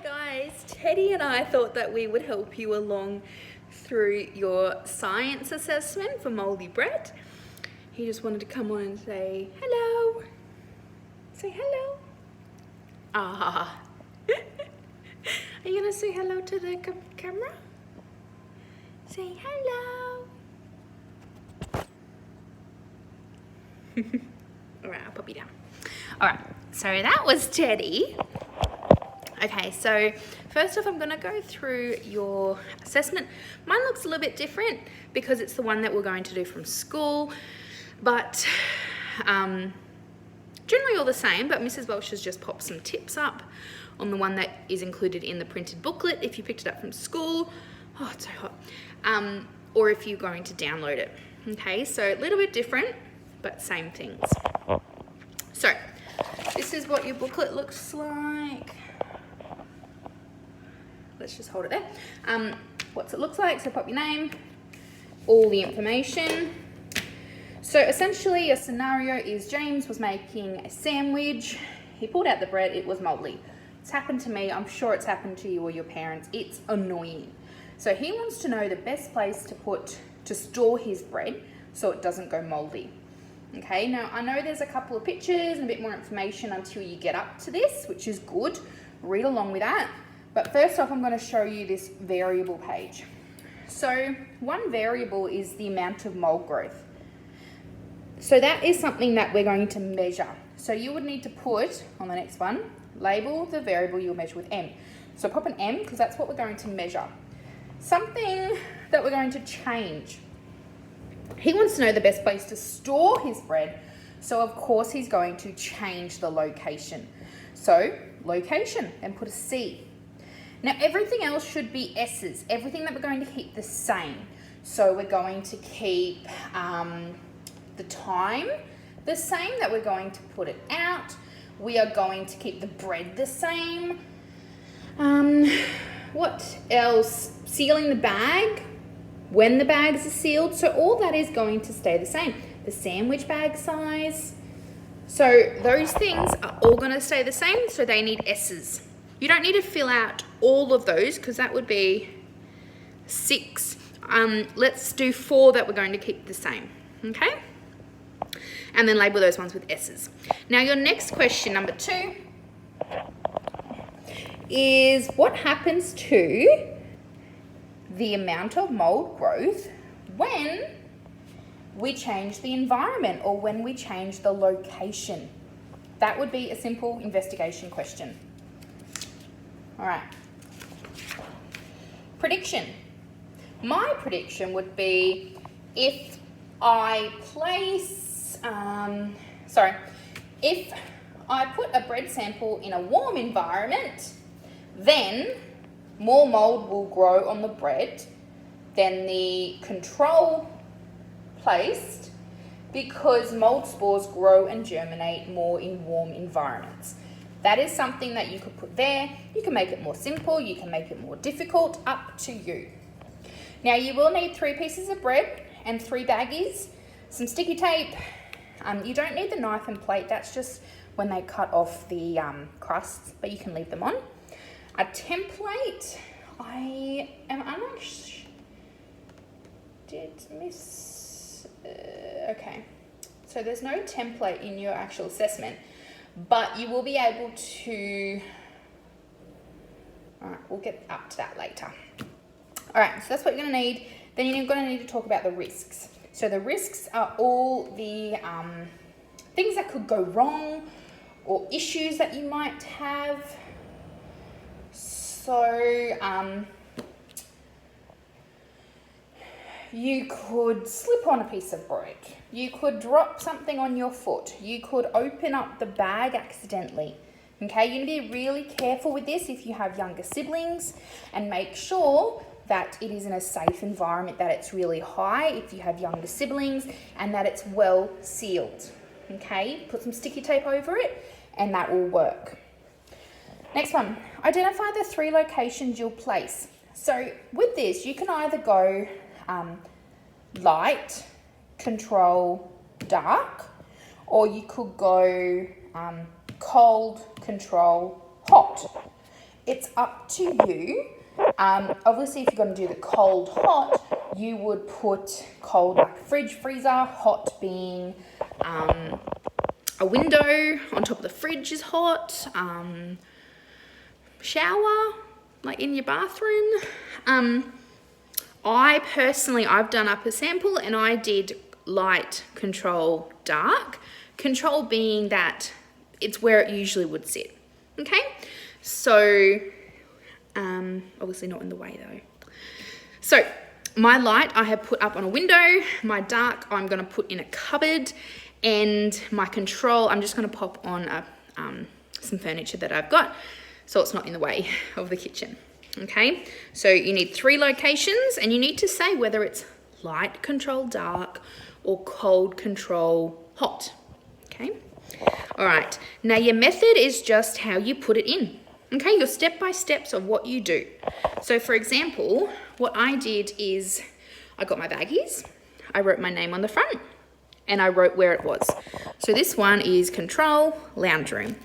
guys, Teddy and I thought that we would help you along through your science assessment for mouldy bread. He just wanted to come on and say hello. Say hello. Ah. Are you gonna say hello to the camera? Say hello. Alright, I'll pop you down. Alright, so that was Teddy. Okay, so first off, I'm going to go through your assessment. Mine looks a little bit different because it's the one that we're going to do from school, but generally all the same, but Mrs. Welsh has just popped some tips up on the one that is included in the printed booklet if you picked it up from school. Oh, it's so hot. Or if you're going to download it. Okay, so a little bit different, but same things. So this is what your booklet looks like. Let's just hold it there. What it looks like, so pop your name, all the information. So essentially a scenario is James was making a sandwich. He pulled out the bread, it was mouldy. It's happened to me, I'm sure it's happened to you or your parents. It's annoying. So he wants to know the best place to store his bread so it doesn't go mouldy. Okay, now I know there's a couple of pictures and a bit more information until you get up to this, which is good. Read along with that. But first off, I'm going to show you this variable page. So one variable is the amount of mold growth. So that is something that we're going to measure. So you would need to put, on the next one, label the variable you'll measure with M. So pop an M because that's what we're going to measure. Something that we're going to change. He wants to know the best place to store his bread. So of course he's going to change the location. So location, and put a C. Now everything else should be S's, everything that we're going to keep the same. So we're going to keep the time the same that we're going to put it out. We are going to keep the bread the same. What else? Sealing the bag, when the bags are sealed. So all that is going to stay the same. The sandwich bag size. So those things are all going to stay the same, so they need S's. You don't need to fill out all of those because that would be 6. Let's do 4 that we're going to keep the same, okay? And then label those ones with S's. Now your next question, number 2, is what happens to the amount of mold growth when we change the environment or when we change the location? That would be a simple investigation question. All right. Prediction. My prediction would be if I place, if I put a bread sample in a warm environment, then more mold will grow on the bread than the control placed because mold spores grow and germinate more in warm environments. That is something that you could put there. You can make it more simple, you can make it more difficult, up to you. Now you will need 3 pieces of bread and 3 baggies, some sticky tape. You don't need the knife and plate, that's just when they cut off the crusts, but you can leave them on. A template, I am unsure, okay. So there's no template in your actual assessment, but you will be able to, all right, we'll get up to that later. All right, so that's what you're gonna need. Then you're gonna need to talk about the risks. So the risks are all the things that could go wrong or issues that you might have. So you could slip on a piece of bread. You could drop something on your foot. You could open up the bag accidentally. Okay, you need to be really careful with this if you have younger siblings, and make sure that it is in a safe environment, that it's really high if you have younger siblings, and that it's well sealed. Okay, put some sticky tape over it and that will work. Next one, identify the 3 locations you'll place. So with this, you can either go light, control, dark, or you could go cold, control, hot. It's up to you. Obviously, if you're going to do the cold hot, you would put cold like fridge, freezer, hot being a window on top of the fridge is hot, shower, like in your bathroom. I've done up a sample and I did light, control, dark. Control being that it's where it usually would sit, okay? So, obviously not in the way though. So, my light I have put up on a window, my dark I'm gonna put in a cupboard, and my control I'm just gonna pop on some furniture that I've got so it's not in the way of the kitchen, okay? So you need 3 locations and you need to say whether it's light control dark or cold control hot, okay? All right, now your method is just how you put it in, okay? Your step-by-steps of what you do. So for example, what I did is I got my baggies, I wrote my name on the front, and I wrote where it was. So this one is control, lounge room.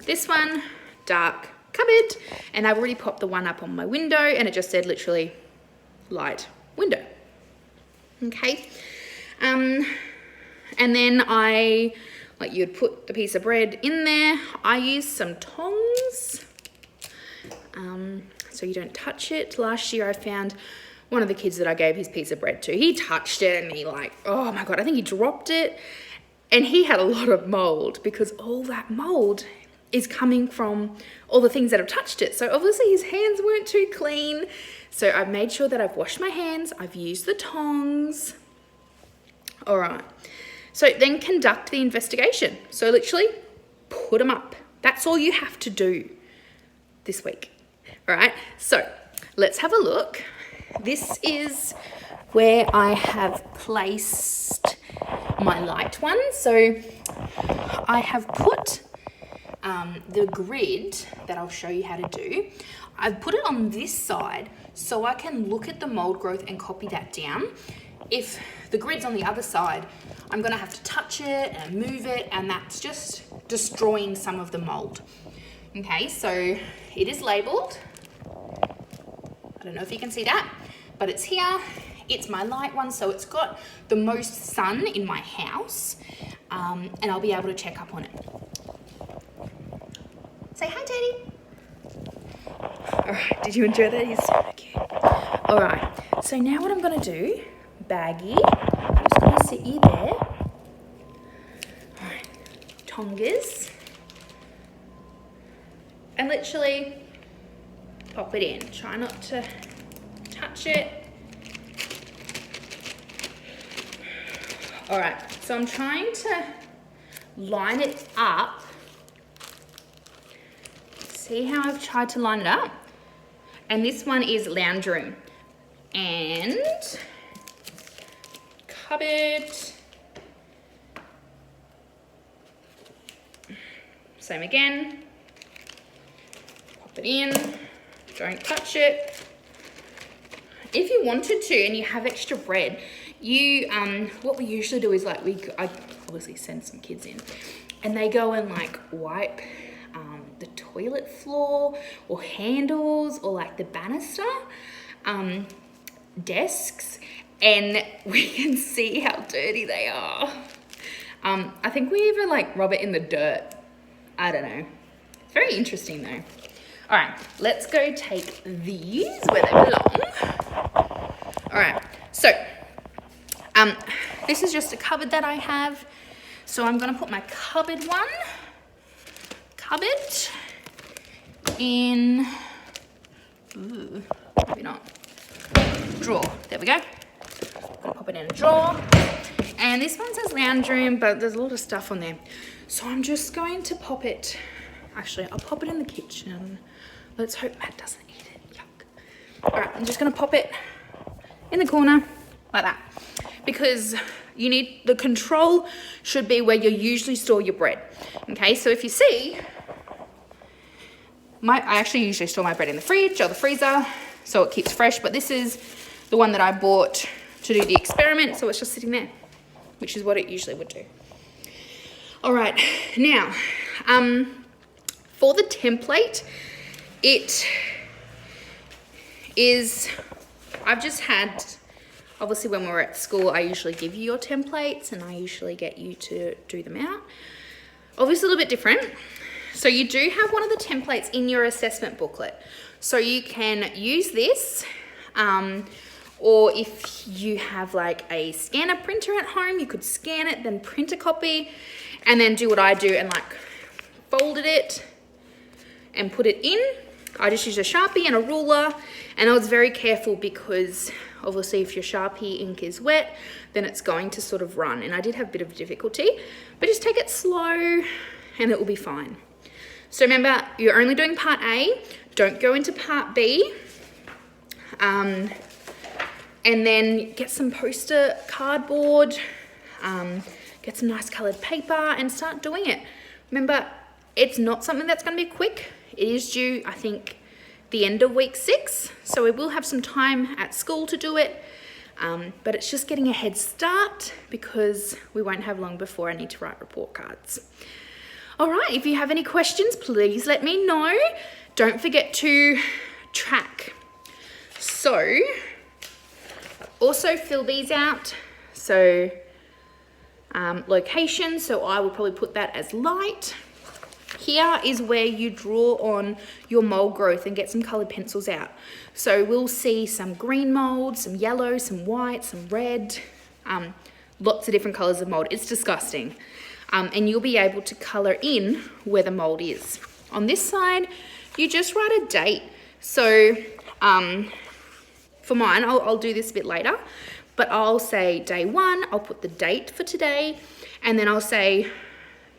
This one, dark, cupboard, and I've already popped the one up on my window and it just said literally light, window. Okay, and then you'd put the piece of bread in there. I used some tongs, so you don't touch it. Last year I found one of the kids that I gave his piece of bread to, he touched it and he oh my God, I think he dropped it. And he had a lot of mold because all that mold is coming from all the things that have touched it. So obviously his hands weren't too clean. So I've made sure that I've washed my hands, I've used the tongs. All right, so then conduct the investigation. So literally put them up. That's all you have to do this week. All right, so let's have a look. This is where I have placed my light one. So I have put the grid that I'll show you how to do. I've put it on this side so I can look at the mold growth and copy that down. If the grid's on the other side, I'm gonna have to touch it and move it, and that's just destroying some of the mold. Okay, so it is labeled. I don't know if you can see that, but it's here. It's my light one, so it's got the most sun in my house, and I'll be able to check up on it. Say hi, Teddy. All right, did you enjoy that? He's so cute. All right, so now what I'm gonna do, baggie, I'm just gonna sit you there. All right, tongas, and literally pop it in. Try not to touch it. All right, so I'm trying to line it up. See how I've tried to line it up? And this one is lounge room and cupboard. Same again. Pop it in, don't touch it. If you wanted to and you have extra bread, you what we usually do is I obviously send some kids in and they go and wipe the toilet floor or handles or the banister, desks, and we can see how dirty they are. I think we even rub it in the dirt. I don't know. It's very interesting though. All right, let's go take these where they belong. All right, so this is just a cupboard that I have. So I'm gonna put my cupboard in, maybe not, drawer. There we go. Gonna pop it in a drawer. And this one says lounge room, but there's a lot of stuff on there. So I'm just going to pop it, actually, I'll pop it in the kitchen. Let's hope Matt doesn't eat it, yuck. All right, I'm just gonna pop it in the corner like that. Because you need, the control should be where you usually store your bread. Okay, so if you see, I actually usually store my bread in the fridge or the freezer, so it keeps fresh, but this is the one that I bought to do the experiment, so it's just sitting there, which is what it usually would do. All right, now, for the template, it is, I've just had, obviously when we're at school, I usually give you your templates and I usually get you to do them out. Obviously a little bit different. So you do have one of the templates in your assessment booklet. So you can use this, or if you have like a scanner printer at home, you could scan it, then print a copy, and then do what I do and like folded it and put it in. I just used a Sharpie and a ruler, and I was very careful because obviously if your Sharpie ink is wet, then it's going to sort of run. And I did have a bit of difficulty, but just take it slow and it will be fine. So remember, you're only doing part A, don't go into part B. And then get some poster cardboard, get some nice colored paper and start doing it. Remember, it's not something that's gonna be quick. It is due, I think, the end of week 6. So we will have some time at school to do it, but it's just getting a head start because we won't have long before I need to write report cards. All right, if you have any questions, please let me know. Don't forget to track. So, also fill these out. So, location, so I will probably put that as light. Here is where you draw on your mold growth and get some colored pencils out. So we'll see some green mold, some yellow, some white, some red, lots of different colors of mold. It's disgusting. And you'll be able to color in where the mold is. On this side, you just write a date. So for mine, I'll do this a bit later, but I'll say day 1, I'll put the date for today, and then I'll say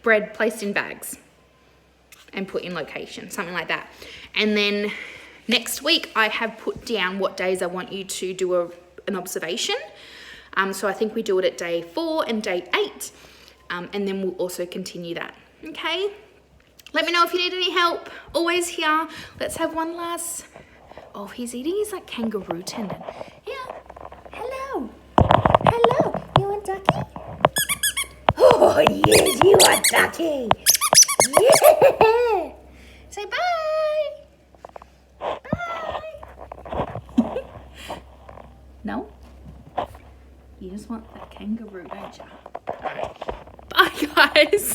bread placed in bags and put in location, something like that. And then next week, I have put down what days I want you to do an observation. So I think we do it at day 4 and day 8, and then we'll also continue that, okay? Let me know if you need any help, always here. Let's have one last, oh, he's eating his like kangaroo tendon. Yeah, hello, hello, you a ducky? Oh yes, you are ducky. Yeah. Say bye. Bye. No? You just want that kangaroo, don't you? Bye, guys.